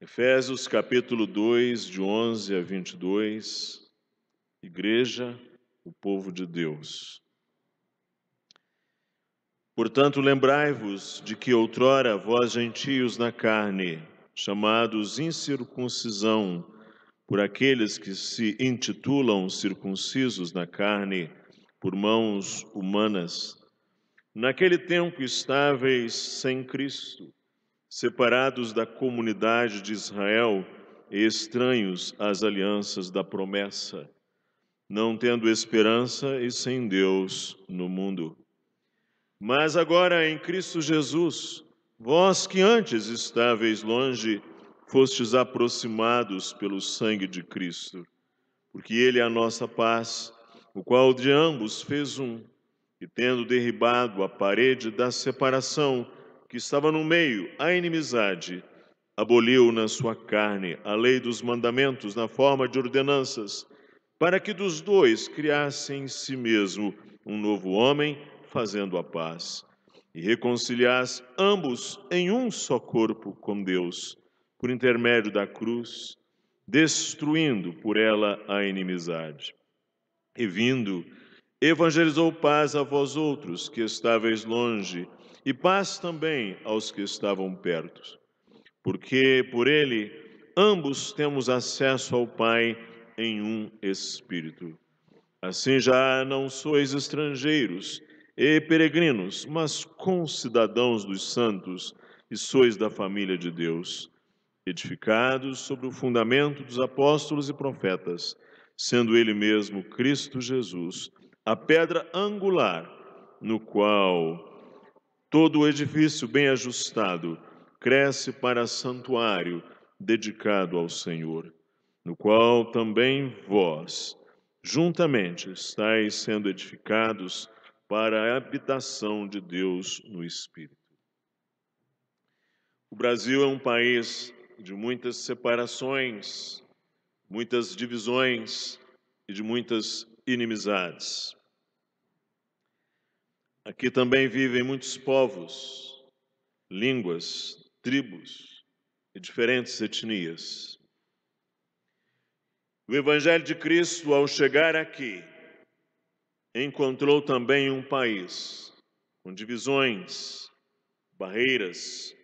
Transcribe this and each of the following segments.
Efésios capítulo 2, de 11 a 22, Igreja, o povo de Deus. Portanto, lembrai-vos de que outrora vós gentios na carne, chamados incircuncisão, por aqueles que se intitulam circuncisos na carne, por mãos humanas, naquele tempo estáveis sem Cristo, separados da comunidade de Israel e estranhos às alianças da promessa, não tendo esperança e sem Deus no mundo. Mas agora em Cristo Jesus, vós que antes estáveis longe, fostes aproximados pelo sangue de Cristo, porque Ele é a nossa paz, o qual de ambos fez um, e tendo derribado a parede da separação que estava no meio, a inimizade, aboliu na sua carne a lei dos mandamentos na forma de ordenanças, para que dos dois criasse em si mesmo um novo homem, fazendo a paz, e reconciliasse ambos em um só corpo com Deus, por intermédio da cruz, destruindo por ela a inimizade. E vindo, evangelizou paz a vós outros que estáveis longe, e paz também aos que estavam perto. Porque por ele ambos temos acesso ao Pai em um Espírito. Assim já não sois estrangeiros e peregrinos, mas concidadãos dos santos, e sois da família de Deus, edificados sobre o fundamento dos apóstolos e profetas, sendo ele mesmo Cristo Jesus, a pedra angular, no qual todo o edifício bem ajustado cresce para santuário dedicado ao Senhor, no qual também vós, juntamente, estáis sendo edificados para a habitação de Deus no Espírito. O Brasil é um país de muitas separações, muitas divisões e de muitas inimizades. Aqui também vivem muitos povos, línguas, tribos e diferentes etnias. O Evangelho de Cristo, ao chegar aqui, encontrou também um país com divisões, barreiras,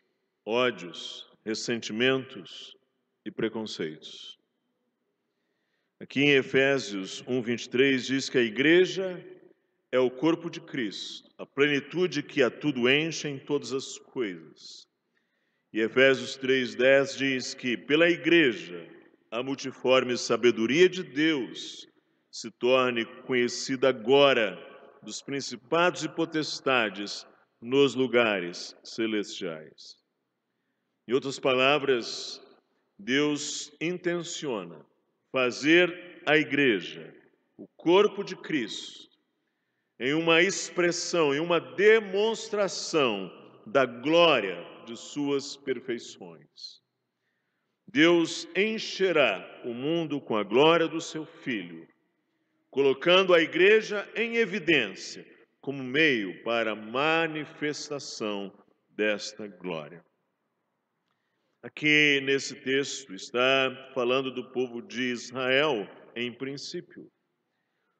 ódios, ressentimentos e preconceitos. Aqui em Efésios 1:23 diz que a igreja é o corpo de Cristo, a plenitude que a tudo enche em todas as coisas. E Efésios 3:10 diz que pela igreja a multiforme sabedoria de Deus se torne conhecida agora dos principados e potestades nos lugares celestiais. Em outras palavras, Deus intenciona fazer a igreja, o corpo de Cristo, em uma expressão, em uma demonstração da glória de suas perfeições. Deus encherá o mundo com a glória do seu Filho, colocando a igreja em evidência como meio para a manifestação desta glória. Aqui nesse texto está falando do povo de Israel em princípio.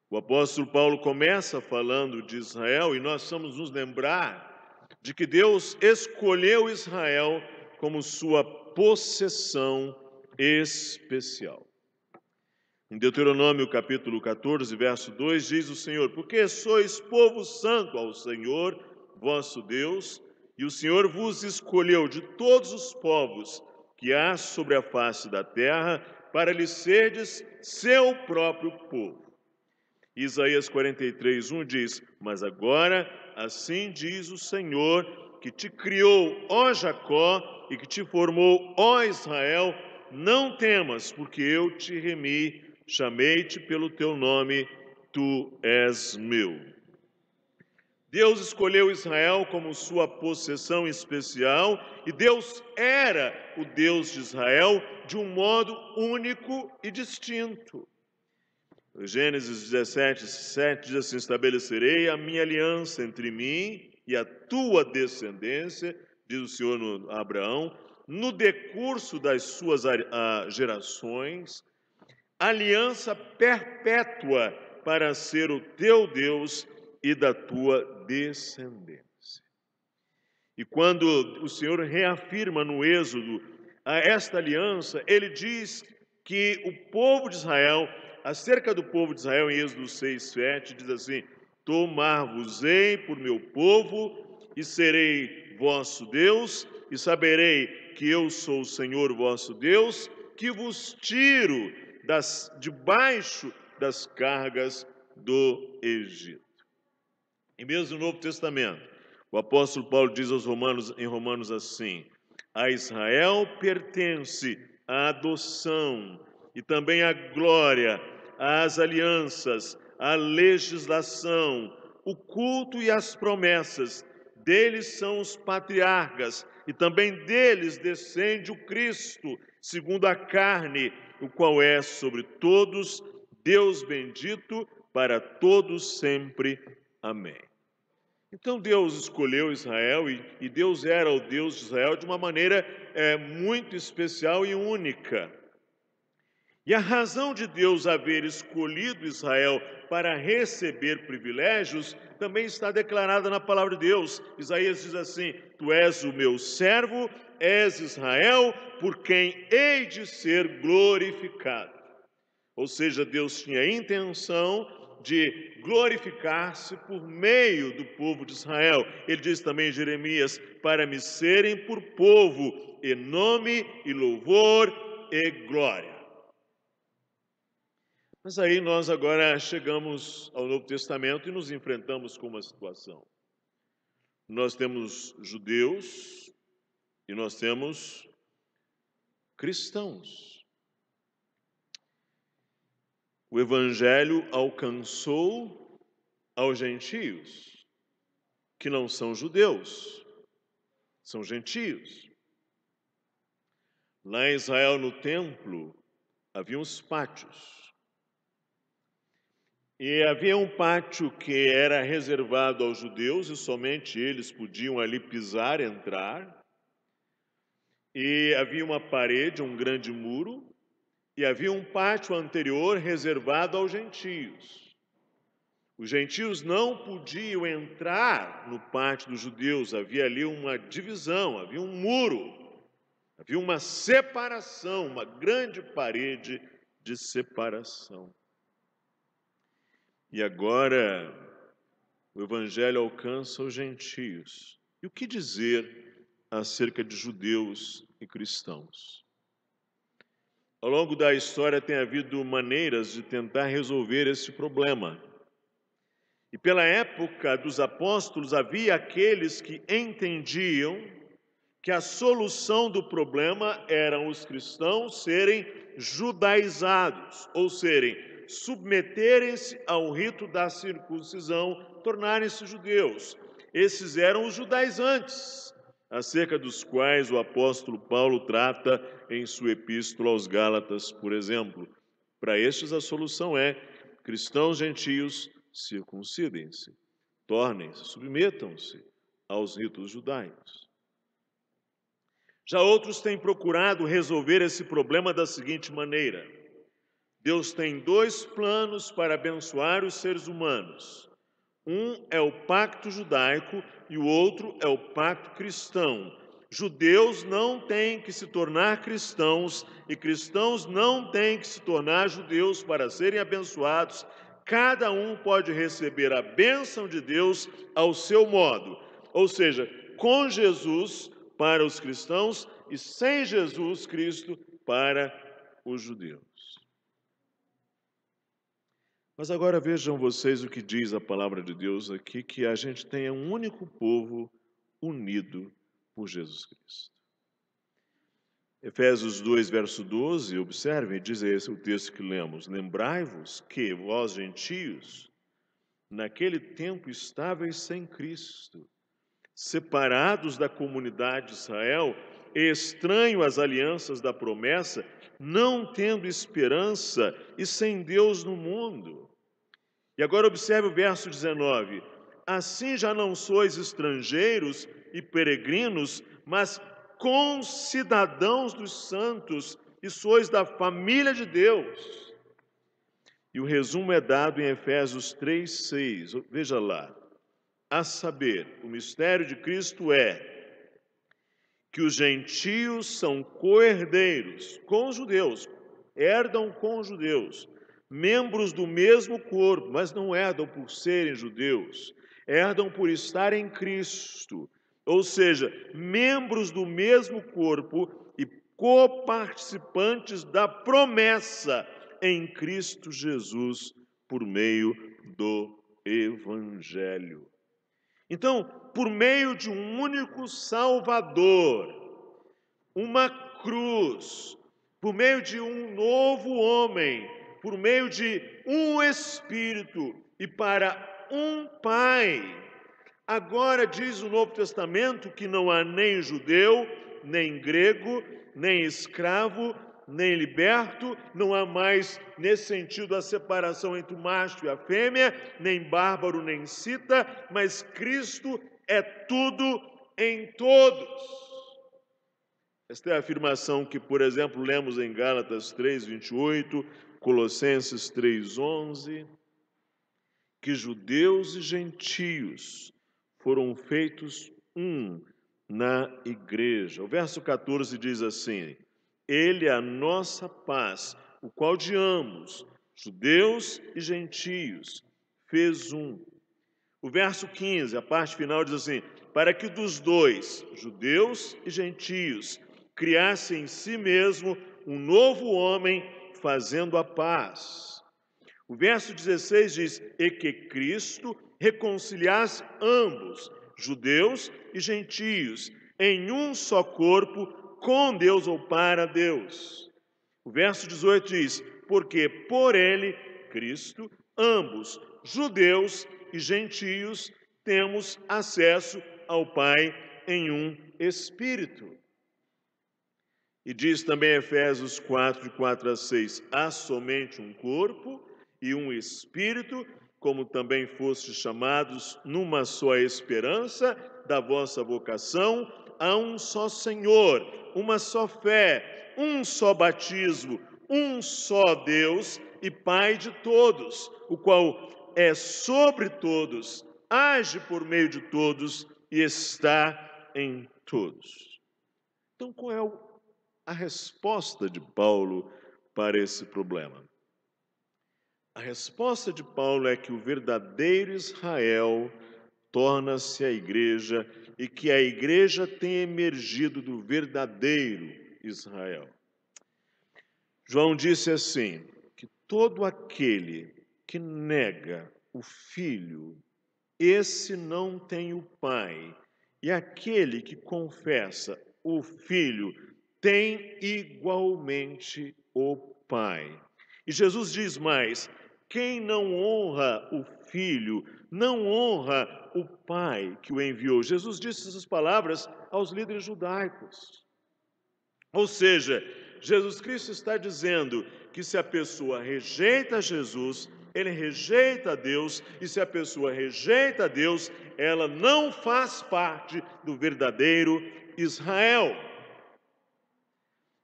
O apóstolo Paulo começa falando de Israel e nós vamos nos lembrar de que Deus escolheu Israel como sua possessão especial. Em Deuteronômio capítulo 14, verso 2, diz o Senhor: porque sois povo santo ao Senhor, vosso Deus, e o Senhor vos escolheu de todos os povos que há sobre a face da terra, para lhe serdes seu próprio povo. Isaías 43:1 diz: mas agora, assim diz o Senhor, que te criou, ó Jacó, e que te formou, ó Israel, não temas, porque eu te remi, chamei-te pelo teu nome, tu és meu. Deus escolheu Israel como sua possessão especial, e Deus era o Deus de Israel de um modo único e distinto. Gênesis 17:7 diz assim: estabelecerei a minha aliança entre mim e a tua descendência, diz o Senhor a Abraão, no decurso das suas gerações, aliança perpétua para ser o teu Deus e da tua descendência. E quando o Senhor reafirma no Êxodo esta aliança, ele diz que o povo de Israel, acerca do povo de Israel, em Êxodo 6, 7, diz assim: tomar-vos-ei por meu povo, e serei vosso Deus, e saberei que eu sou o Senhor vosso Deus, que vos tiro debaixo das cargas do Egito. E mesmo no Novo Testamento, o apóstolo Paulo diz aos Romanos, em Romanos assim: a Israel pertence a adoção e também a glória, as alianças, a legislação, o culto e as promessas. Deles são os patriarcas, e também deles descende o Cristo, segundo a carne, o qual é sobre todos, Deus bendito para todos sempre. Amém. Então Deus escolheu Israel e Deus era o Deus de Israel de uma maneira muito especial e única. E a razão de Deus haver escolhido Israel para receber privilégios também está declarada na palavra de Deus. Isaías diz assim: tu és o meu servo, és Israel, por quem hei de ser glorificado. Ou seja, Deus tinha a intenção de glorificar-se por meio do povo de Israel. Ele diz também em Jeremias: para me serem por povo, e nome, e louvor, e glória. Mas aí nós agora chegamos ao Novo Testamento e nos enfrentamos com uma situação. Nós temos judeus e nós temos cristãos. O Evangelho alcançou aos gentios, que não são judeus, são gentios. Lá em Israel, no templo, havia uns pátios. E havia um pátio que era reservado aos judeus e somente eles podiam ali pisar, entrar. E havia uma parede, um grande muro, e havia um pátio anterior reservado aos gentios. Os gentios não podiam entrar no pátio dos judeus, havia ali uma divisão, havia um muro, havia uma separação, uma grande parede de separação. E agora o Evangelho alcança os gentios. E o que dizer acerca de judeus e cristãos? Ao longo da história tem havido maneiras de tentar resolver esse problema. E pela época dos apóstolos havia aqueles que entendiam que a solução do problema eram os cristãos serem judaizados, ou submeterem-se ao rito da circuncisão, tornarem-se judeus. Esses eram os judaizantes, acerca dos quais o apóstolo Paulo trata em sua epístola aos Gálatas, por exemplo. Para estes a solução é: cristãos gentios, circuncidem-se, tornem-se, submetam-se aos ritos judaicos. Já outros têm procurado resolver esse problema da seguinte maneira: Deus tem dois planos para abençoar os seres humanos. Um é o pacto judaico e o outro é o pacto cristão. Judeus não têm que se tornar cristãos e cristãos não têm que se tornar judeus para serem abençoados. Cada um pode receber a bênção de Deus ao seu modo, ou seja, com Jesus para os cristãos e sem Jesus Cristo para os judeus. Mas agora vejam vocês o que diz a palavra de Deus aqui, que a gente tenha um único povo unido por Jesus Cristo. Efésios 2, verso 12, observem, diz esse o texto que lemos: lembrai-vos que vós, gentios, naquele tempo estáveis sem Cristo, separados da comunidade de Israel, estranho às alianças da promessa, não tendo esperança e sem Deus no mundo. E agora observe o verso 19: assim já não sois estrangeiros e peregrinos, mas concidadãos dos santos e sois da família de Deus. E o resumo é dado em Efésios 3:6. Veja lá. A saber, o mistério de Cristo é que os gentios são co-herdeiros com os judeus, herdam com os judeus, membros do mesmo corpo, mas não herdam por serem judeus, herdam por estar em Cristo, ou seja, membros do mesmo corpo e coparticipantes da promessa em Cristo Jesus por meio do Evangelho. Então, por meio de um único Salvador, uma cruz, por meio de um novo homem, por meio de um Espírito e para um Pai. Agora diz o Novo Testamento que não há nem judeu, nem grego, nem escravo, nem liberto, não há mais, nesse sentido, a separação entre o macho e a fêmea, nem bárbaro, nem cita, mas Cristo é tudo em todos. Esta é a afirmação que, por exemplo, lemos em Gálatas 3:28, Colossenses 3:11, que judeus e gentios foram feitos um na igreja. O verso 14 diz assim: Ele é a nossa paz, o qual de ambos, judeus e gentios, fez um. O verso 15, a parte final, diz assim: para que dos dois, judeus e gentios, criasse em si mesmo um novo homem, fazendo a paz. O verso 16 diz: e que Cristo reconciliasse ambos, judeus e gentios, em um só corpo, com Deus ou para Deus. O verso 18 diz: porque por ele, Cristo, ambos, judeus e gentios, temos acesso ao Pai em um Espírito. E diz também Efésios 4:4-6, há somente um corpo e um Espírito, como também fostes chamados numa só esperança da vossa vocação, há um só Senhor, uma só fé, um só batismo, um só Deus e Pai de todos, o qual é sobre todos, age por meio de todos e está em todos. Então, qual é a resposta de Paulo para esse problema? A resposta de Paulo é que o verdadeiro Israel torna-se a igreja e que a igreja tem emergido do verdadeiro Israel. João disse assim, que todo aquele que nega o Filho, esse não tem o Pai, e aquele que confessa o Filho tem igualmente o Pai. E Jesus diz mais: quem não honra o Filho, não honra o Pai que o enviou. Jesus disse essas palavras aos líderes judaicos. Ou seja, Jesus Cristo está dizendo que se a pessoa rejeita Jesus, ele rejeita Deus, e se a pessoa rejeita Deus, ela não faz parte do verdadeiro Israel.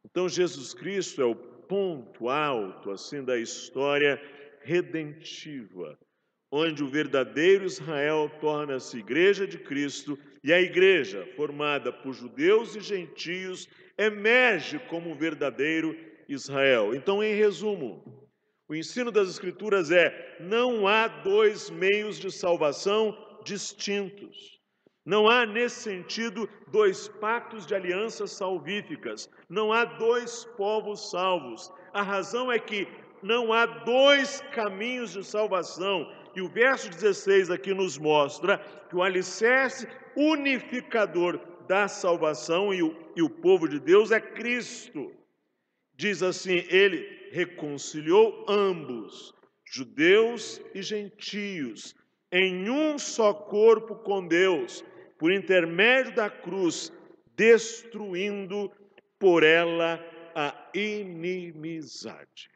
Então, Jesus Cristo é o ponto alto, assim, da história redentiva, onde o verdadeiro Israel torna-se igreja de Cristo e a igreja, formada por judeus e gentios, emerge como o verdadeiro Israel. Então, em resumo, o ensino das Escrituras é: não há dois meios de salvação distintos. Não há, nesse sentido, dois pactos de alianças salvíficas. Não há dois povos salvos. A razão é que não há dois caminhos de salvação. E o verso 16 aqui nos mostra que o alicerce unificador da salvação e o povo de Deus é Cristo. Diz assim: ele reconciliou ambos, judeus e gentios, em um só corpo com Deus, por intermédio da cruz, destruindo por ela a inimizade.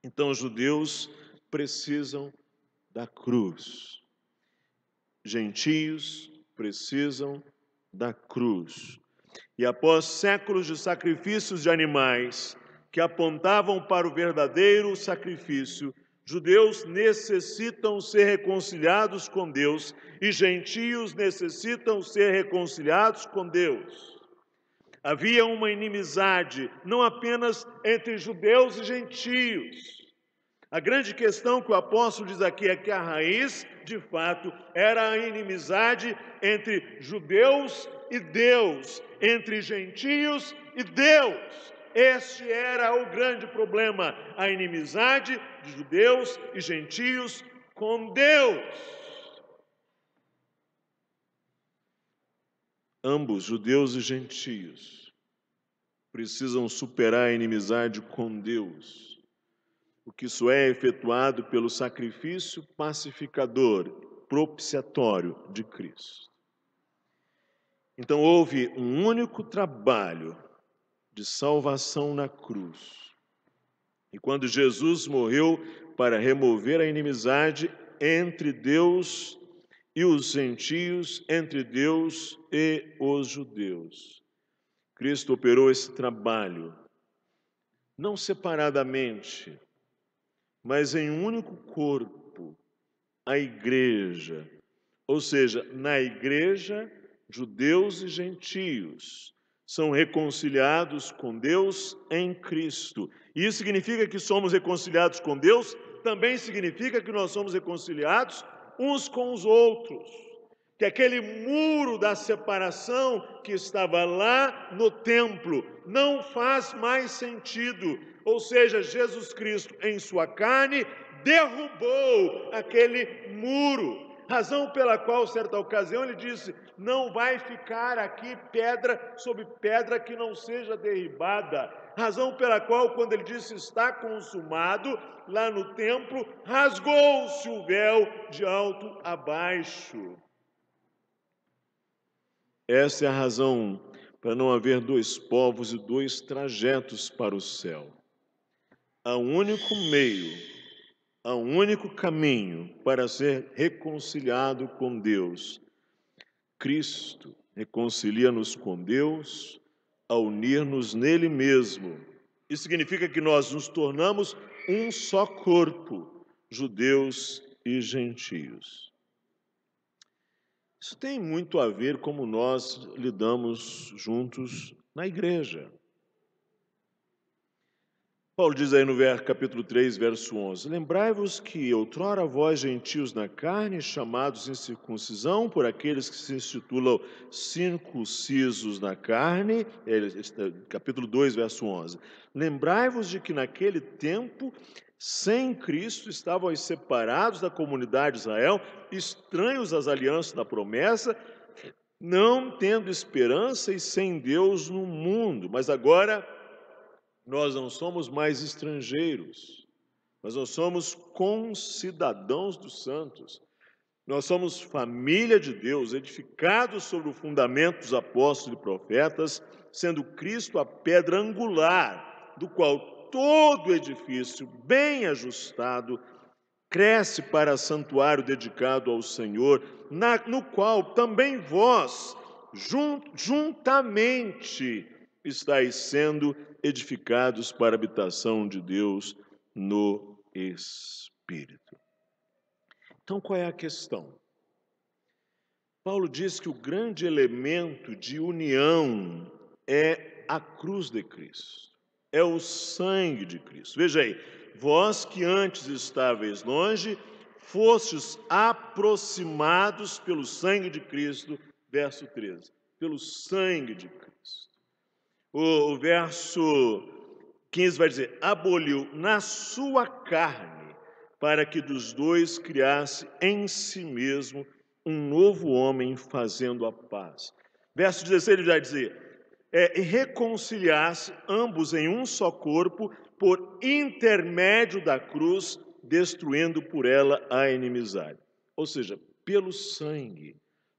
Então, os judeus precisam da cruz, gentios precisam da cruz. E após séculos de sacrifícios de animais que apontavam para o verdadeiro sacrifício, judeus necessitam ser reconciliados com Deus e gentios necessitam ser reconciliados com Deus. Havia uma inimizade não apenas entre judeus e gentios. A grande questão que o apóstolo diz aqui é que a raiz, de fato, era a inimizade entre judeus e Deus, entre gentios e Deus. Este era o grande problema, a inimizade de judeus e gentios com Deus. Ambos, judeus e gentios, precisam superar a inimizade com Deus, porque isso é efetuado pelo sacrifício pacificador, propiciatório de Cristo. Então houve um único trabalho de salvação na cruz. E quando Jesus morreu para remover a inimizade entre Deus e os gentios, entre Deus e os judeus, Cristo operou esse trabalho, não separadamente, mas em um único corpo, a igreja. Ou seja, na igreja, judeus e gentios são reconciliados com Deus em Cristo. E isso significa que somos reconciliados com Deus, também significa que nós somos reconciliados uns com os outros. Que aquele muro da separação que estava lá no templo não faz mais sentido. Ou seja, Jesus Cristo, em sua carne, derrubou aquele muro. Razão pela qual, certa ocasião, ele disse: não vai ficar aqui pedra sobre pedra que não seja derribada. Razão pela qual, quando ele disse está consumado, lá no templo, rasgou-se o véu de alto a baixo. Essa é a razão para não haver dois povos e dois trajetos para o céu. Há um único meio, há um único caminho para ser reconciliado com Deus. Cristo reconcilia-nos com Deus ao unir-nos nele mesmo. Isso significa que nós nos tornamos um só corpo, judeus e gentios. Isso tem muito a ver como nós lidamos juntos na igreja. Paulo diz aí no capítulo 3, verso 11: lembrai-vos que outrora vós, gentios na carne, chamados em circuncisão por aqueles que se institulam circuncisos na carne, capítulo 2, verso 11. Lembrai-vos de que naquele tempo, sem Cristo, estavam separados da comunidade de Israel, estranhos às alianças da promessa, não tendo esperança e sem Deus no mundo. Mas agora nós não somos mais estrangeiros, mas nós somos concidadãos dos santos. Nós somos família de Deus, edificados sobre o fundamento dos apóstolos e profetas, sendo Cristo a pedra angular, do qual todo edifício bem ajustado cresce para santuário dedicado ao Senhor, no qual também vós, juntamente, estáis sendo edificados para a habitação de Deus no Espírito. Então, qual é a questão? Paulo diz que o grande elemento de união é a cruz de Cristo, é o sangue de Cristo. Veja aí, vós que antes estáveis longe, fostes aproximados pelo sangue de Cristo, verso 13, pelo sangue de Cristo. O verso 15 vai dizer: aboliu na sua carne, para que dos dois criasse em si mesmo um novo homem, fazendo a paz. Verso 16 ele vai dizer: reconciliasse ambos em um só corpo, por intermédio da cruz, destruindo por ela a inimizade. Ou seja, pelo sangue,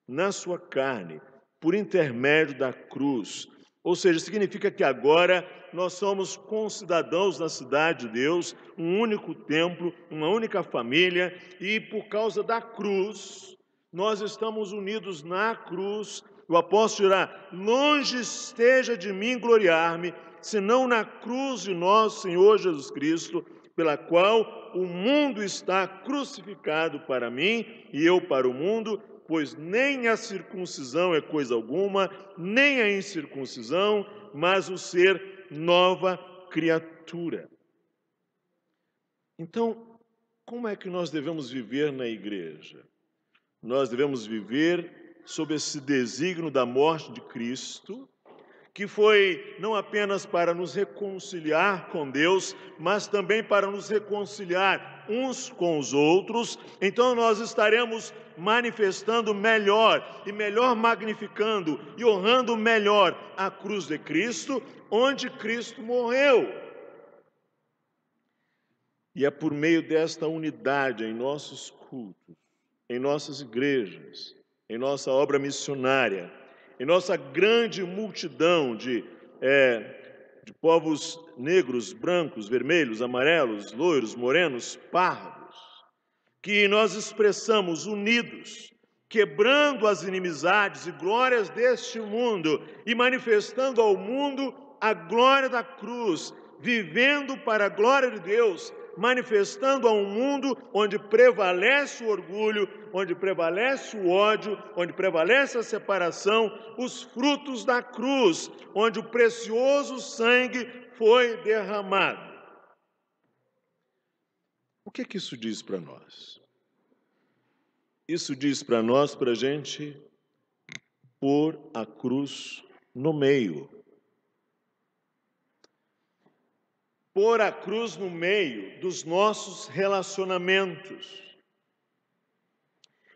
na sua carne, por intermédio da cruz. Ou seja, significa que agora nós somos concidadãos da cidade de Deus, um único templo, uma única família, e por causa da cruz, nós estamos unidos na cruz, O apóstolo dirá: longe esteja de mim gloriar-me, senão na cruz de nosso Senhor Jesus Cristo, pela qual o mundo está crucificado para mim e eu para o mundo, pois nem a circuncisão é coisa alguma, nem a incircuncisão, mas o ser nova criatura. Então, como é que nós devemos viver na igreja? Nós devemos viver sob esse desígnio da morte de Cristo, que foi não apenas para nos reconciliar com Deus, mas também para nos reconciliar uns com os outros. Então nós estaremos manifestando melhor e melhor magnificando e honrando melhor a cruz de Cristo, onde Cristo morreu. E é por meio desta unidade em nossos cultos, em nossas igrejas, em nossa obra missionária, em nossa grande multidão de povos negros, brancos, vermelhos, amarelos, loiros, morenos, pardos, que nós expressamos unidos, quebrando as inimizades e glórias deste mundo e manifestando ao mundo a glória da cruz, vivendo para a glória de Deus, manifestando a um mundo onde prevalece o orgulho, onde prevalece o ódio, onde prevalece a separação, os frutos da cruz, onde o precioso sangue foi derramado. O que é que isso diz para nós? Isso diz para nós, para a gente pôr a cruz no meio. Pôr a cruz no meio dos nossos relacionamentos,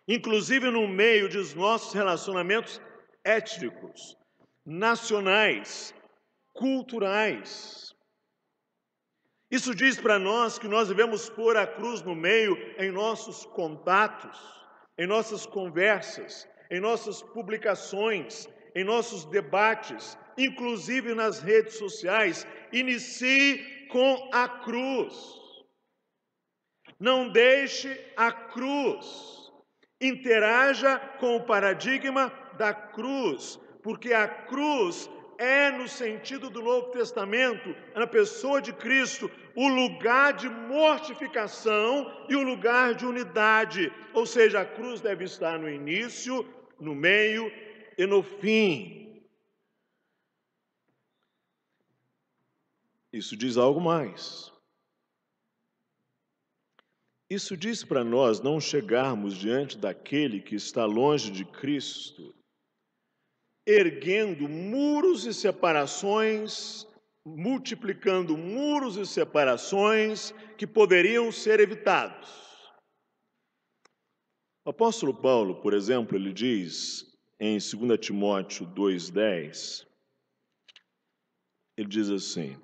inclusive no meio dos nossos relacionamentos étnicos, nacionais, culturais. Isso diz para nós que nós devemos pôr a cruz no meio em nossos contatos, em nossas conversas, em nossas publicações, em nossos debates, inclusive nas redes sociais. Inicie com a cruz. Não deixe a cruz. Interaja com o paradigma da cruz, porque a cruz é, no sentido do Novo Testamento, na pessoa de Cristo, o lugar de mortificação e o lugar de unidade. Ou seja, a cruz deve estar no início, no meio e no fim. Isso diz algo mais. Isso diz para nós não chegarmos diante daquele que está longe de Cristo, erguendo muros e separações, multiplicando muros e separações que poderiam ser evitados. O apóstolo Paulo, por exemplo, ele diz em 2 Timóteo 2,10, ele diz assim: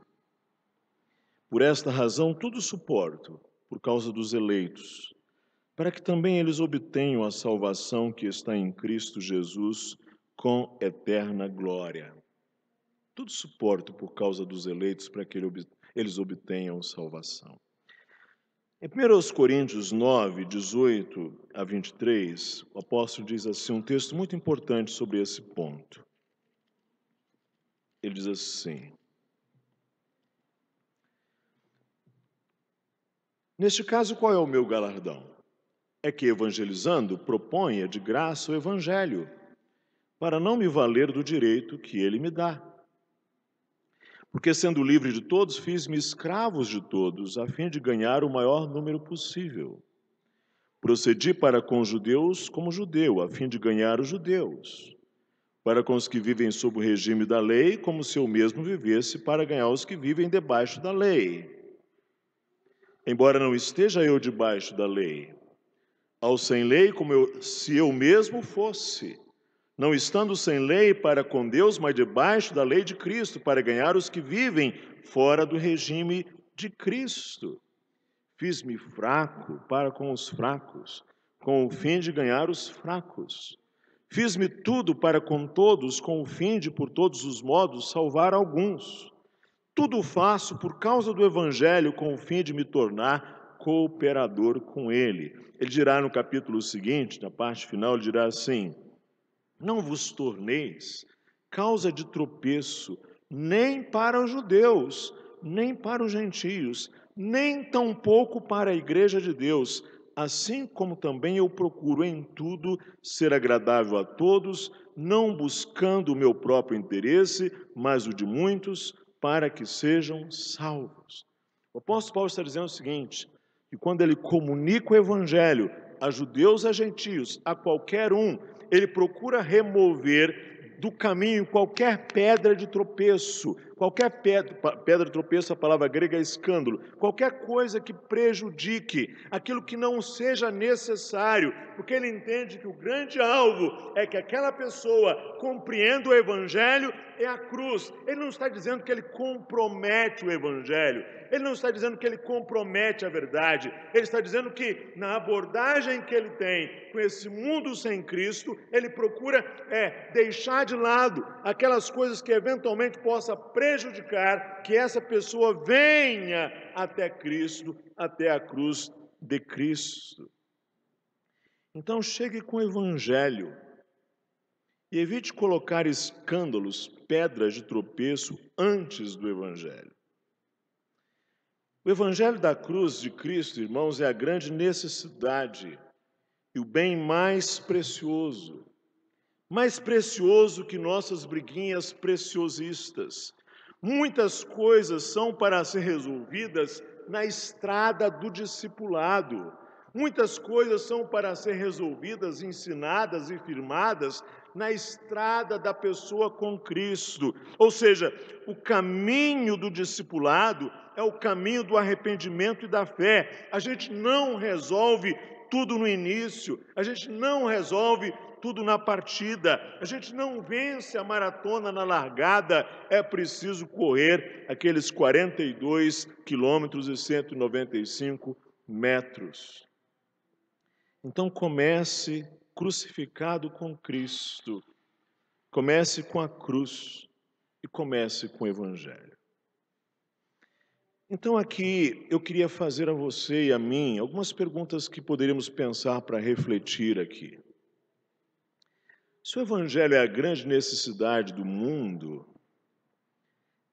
por esta razão tudo suporto, por causa dos eleitos, para que também eles obtenham a salvação que está em Cristo Jesus com eterna glória. Tudo suporto por causa dos eleitos, para que eles obtenham salvação. Em 1 Coríntios 9, 18 a 23, o apóstolo diz assim, um texto muito importante sobre esse ponto. Ele diz assim: neste caso, qual é o meu galardão? É que, evangelizando, proponha de graça o evangelho, para não me valer do direito que ele me dá. Porque, sendo livre de todos, fiz-me escravos de todos, a fim de ganhar o maior número possível. Procedi para com os judeus como judeu, a fim de ganhar os judeus. Para com os que vivem sob o regime da lei, como se eu mesmo vivesse, para ganhar os que vivem debaixo da lei. Embora não esteja eu debaixo da lei, ao sem lei, se eu mesmo fosse, não estando sem lei para com Deus, mas debaixo da lei de Cristo, para ganhar os que vivem fora do regime de Cristo. Fiz-me fraco para com os fracos, com o fim de ganhar os fracos. Fiz-me tudo para com todos, com o fim de, por todos os modos, salvar alguns. Tudo faço por causa do Evangelho, com o fim de me tornar cooperador com ele. Ele dirá no capítulo seguinte, na parte final, ele dirá assim: não vos torneis causa de tropeço, nem para os judeus, nem para os gentios, nem tampouco para a igreja de Deus, assim como também eu procuro em tudo ser agradável a todos, não buscando o meu próprio interesse, mas o de muitos, para que sejam salvos. O apóstolo Paulo está dizendo o seguinte, que quando ele comunica o evangelho a judeus e a gentios, a qualquer um, ele procura remover do caminho qualquer pedra de tropeço, qualquer pedra de tropeço, a palavra grega é escândalo, qualquer coisa que prejudique, aquilo que não seja necessário, porque ele entende que o grande alvo é que aquela pessoa compreenda o evangelho é a cruz. Ele não está dizendo que ele compromete o evangelho, ele não está dizendo que ele compromete a verdade, ele está dizendo que na abordagem que ele tem com esse mundo sem Cristo, ele procura deixar de lado aquelas coisas que eventualmente possa prejudicar que essa pessoa venha até Cristo, até a cruz de Cristo. Então chegue com o evangelho e evite colocar escândalos, pedras de tropeço antes do evangelho. O evangelho da cruz de Cristo, irmãos, é a grande necessidade e o bem mais precioso que nossas briguinhas preciosistas. Muitas coisas são para ser resolvidas na estrada do discipulado. Muitas coisas são para ser resolvidas, ensinadas e firmadas na estrada da pessoa com Cristo. Ou seja, o caminho do discipulado é o caminho do arrependimento e da fé. A gente não resolve tudo no início, a gente não resolve tudo na partida, a gente não vence a maratona na largada, é preciso correr aqueles 42 quilômetros e 195 metros. Então comece crucificado com Cristo, comece com a cruz e comece com o evangelho. Então aqui eu queria fazer a você e a mim algumas perguntas que poderíamos pensar para refletir aqui. Se o evangelho é a grande necessidade do mundo,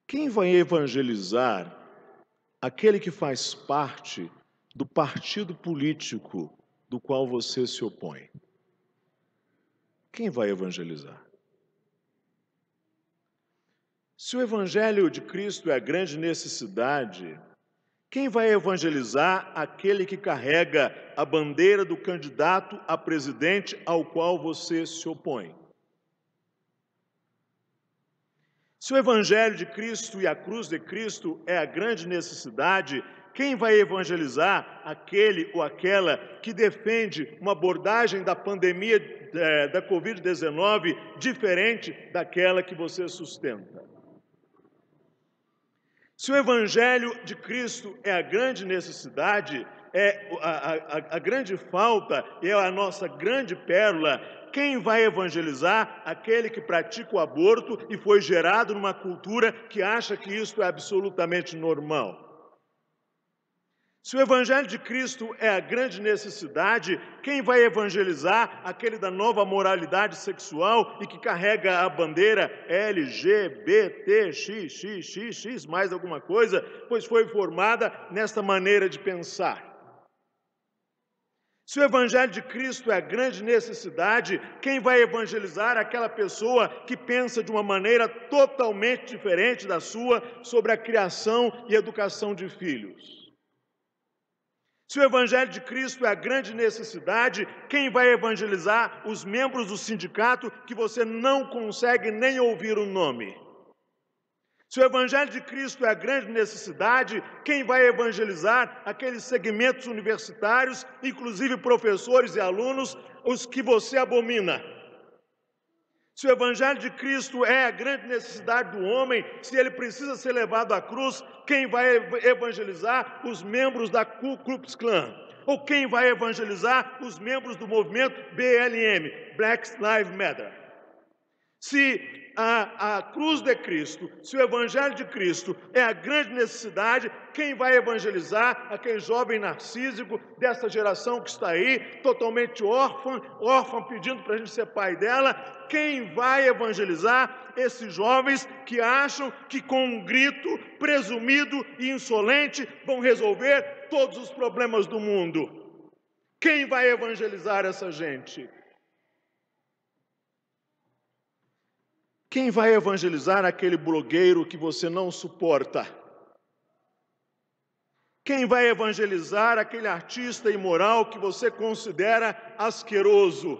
quem vai evangelizar aquele que faz parte do partido político do qual você se opõe? Quem vai evangelizar? Se o evangelho de Cristo é a grande necessidade, quem vai evangelizar aquele que carrega a bandeira do candidato a presidente ao qual você se opõe? Se o evangelho de Cristo e a cruz de Cristo é a grande necessidade, quem vai evangelizar aquele ou aquela que defende uma abordagem da pandemia da Covid-19 diferente daquela que você sustenta? Se o evangelho de Cristo é a grande necessidade, é a grande falta, é a nossa grande pérola, quem vai evangelizar aquele que pratica o aborto e foi gerado numa cultura que acha que isso é absolutamente normal? Se o evangelho de Cristo é a grande necessidade, quem vai evangelizar aquele da nova moralidade sexual e que carrega a bandeira LGBTXXX, mais alguma coisa, pois foi formada nesta maneira de pensar? Se o evangelho de Cristo é a grande necessidade, quem vai evangelizar aquela pessoa que pensa de uma maneira totalmente diferente da sua sobre a criação e educação de filhos? Se o evangelho de Cristo é a grande necessidade, quem vai evangelizar os membros do sindicato que você não consegue nem ouvir o nome? Se o evangelho de Cristo é a grande necessidade, quem vai evangelizar aqueles segmentos universitários, inclusive professores e alunos, os que você abomina? Se o evangelho de Cristo é a grande necessidade do homem, se ele precisa ser levado à cruz, quem vai evangelizar os membros da Ku Klux Klan? Ou quem vai evangelizar os membros do movimento BLM, Black Lives Matter? Se a cruz de Cristo, se o Evangelho de Cristo é a grande necessidade, quem vai evangelizar aquele jovem narcísico dessa geração que está aí, totalmente órfã, pedindo para a gente ser pai dela? Quem vai evangelizar esses jovens que acham que com um grito presumido e insolente vão resolver todos os problemas do mundo? Quem vai evangelizar essa gente? Quem vai evangelizar aquele blogueiro que você não suporta? Quem vai evangelizar aquele artista imoral que você considera asqueroso?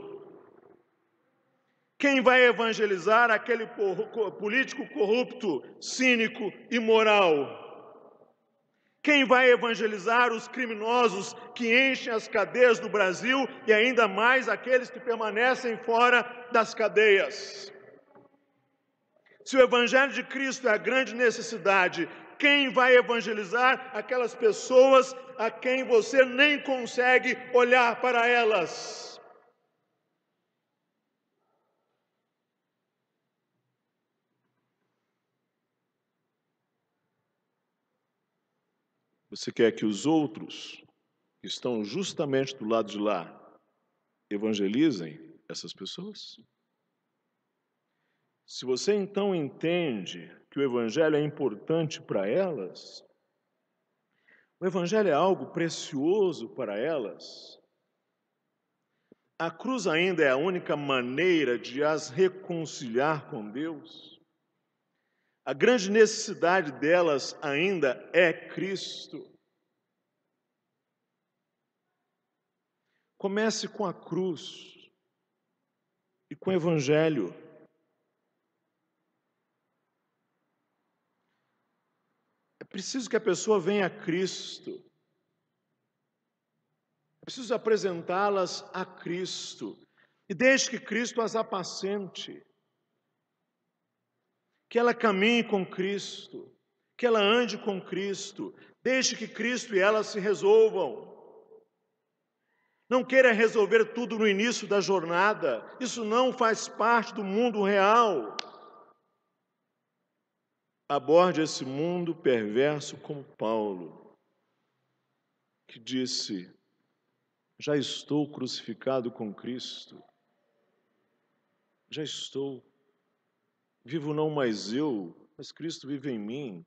Quem vai evangelizar aquele político corrupto, cínico, imoral? Quem vai evangelizar os criminosos que enchem as cadeias do Brasil e ainda mais aqueles que permanecem fora das cadeias? Se o Evangelho de Cristo é a grande necessidade, quem vai evangelizar aquelas pessoas a quem você nem consegue olhar para elas? Você quer que os outros, que estão justamente do lado de lá, evangelizem essas pessoas? Se você então entende que o Evangelho é importante para elas, o Evangelho é algo precioso para elas, a cruz ainda é a única maneira de as reconciliar com Deus, a grande necessidade delas ainda é Cristo. Comece com a cruz e com o Evangelho. É preciso que a pessoa venha a Cristo. É preciso apresentá-las a Cristo. E deixe que Cristo as apacente. Que ela caminhe com Cristo. Que ela ande com Cristo. Deixe que Cristo e ela se resolvam. Não queira resolver tudo no início da jornada. Isso não faz parte do mundo real. Aborde esse mundo perverso como Paulo, que disse: já estou crucificado com Cristo. Já estou. Vivo não mais eu, mas Cristo vive em mim.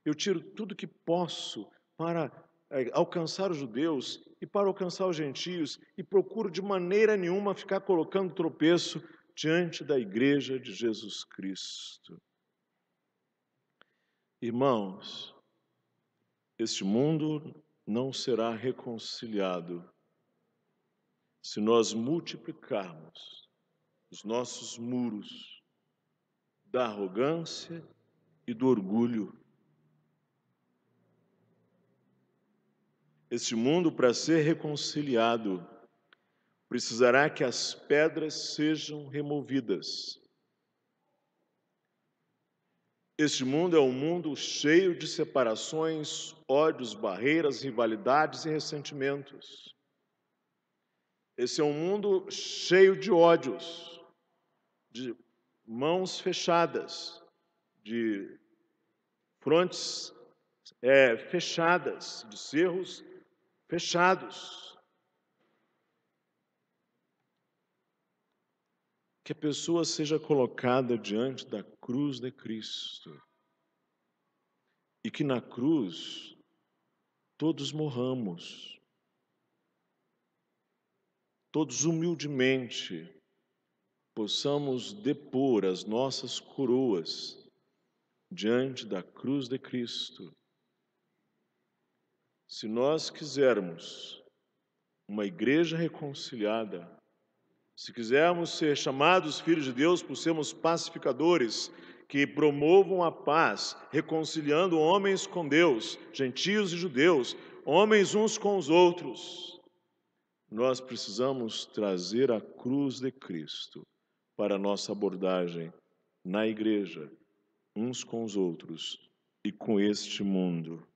Eu tiro tudo que posso para alcançar os judeus e para alcançar os gentios e procuro de maneira nenhuma ficar colocando tropeço diante da igreja de Jesus Cristo. Irmãos, este mundo não será reconciliado se nós multiplicarmos os nossos muros da arrogância e do orgulho. Este mundo, para ser reconciliado, precisará que as pedras sejam removidas. Este mundo é um mundo cheio de separações, ódios, barreiras, rivalidades e ressentimentos. Esse é um mundo cheio de ódios, de mãos fechadas, de frontes fechadas, de cerros fechados. Que a pessoa seja colocada diante da cruz de Cristo e que na cruz todos morramos, todos humildemente possamos depor as nossas coroas diante da cruz de Cristo. Se nós quisermos uma igreja reconciliada, se quisermos ser chamados filhos de Deus por sermos pacificadores, que promovam a paz, reconciliando homens com Deus, gentios e judeus, homens uns com os outros, nós precisamos trazer a cruz de Cristo para a nossa abordagem na igreja, uns com os outros e com este mundo.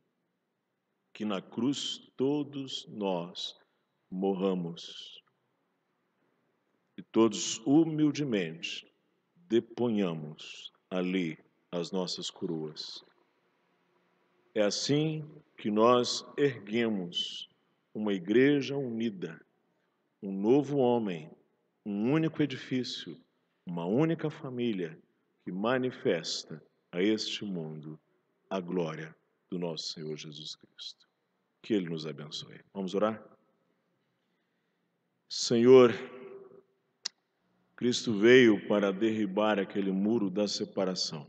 Que na cruz todos nós morramos. E todos humildemente deponhamos ali as nossas coroas. É assim que nós erguemos uma igreja unida, um novo homem, um único edifício, uma única família que manifesta a este mundo a glória do nosso Senhor Jesus Cristo. Que Ele nos abençoe. Vamos orar? Senhor, Cristo veio para derribar aquele muro da separação.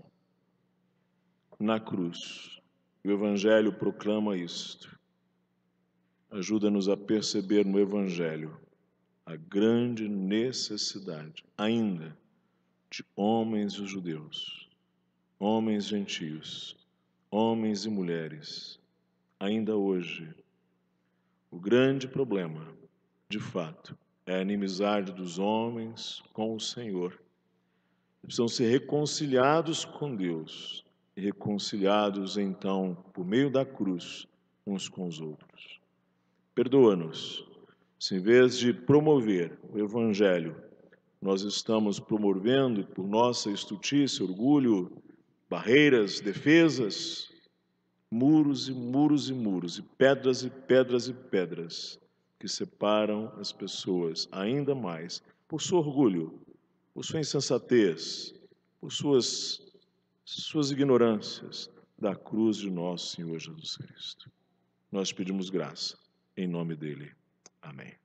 Na cruz, o Evangelho proclama isto. Ajuda-nos a perceber no Evangelho a grande necessidade, ainda, de homens e judeus, homens gentios, homens e mulheres, ainda hoje. O grande problema, de fato, é a inimizade dos homens com o Senhor. Precisam ser reconciliados com Deus e reconciliados, então, por meio da cruz, uns com os outros. Perdoa-nos, se em vez de promover o Evangelho, nós estamos promovendo, por nossa estultice, orgulho, barreiras, defesas, muros e muros e muros, e pedras e pedras e pedras, que separam as pessoas ainda mais por seu orgulho, por sua insensatez, por suas ignorâncias da cruz de nosso Senhor Jesus Cristo. Nós pedimos graça, em nome dele. Amém.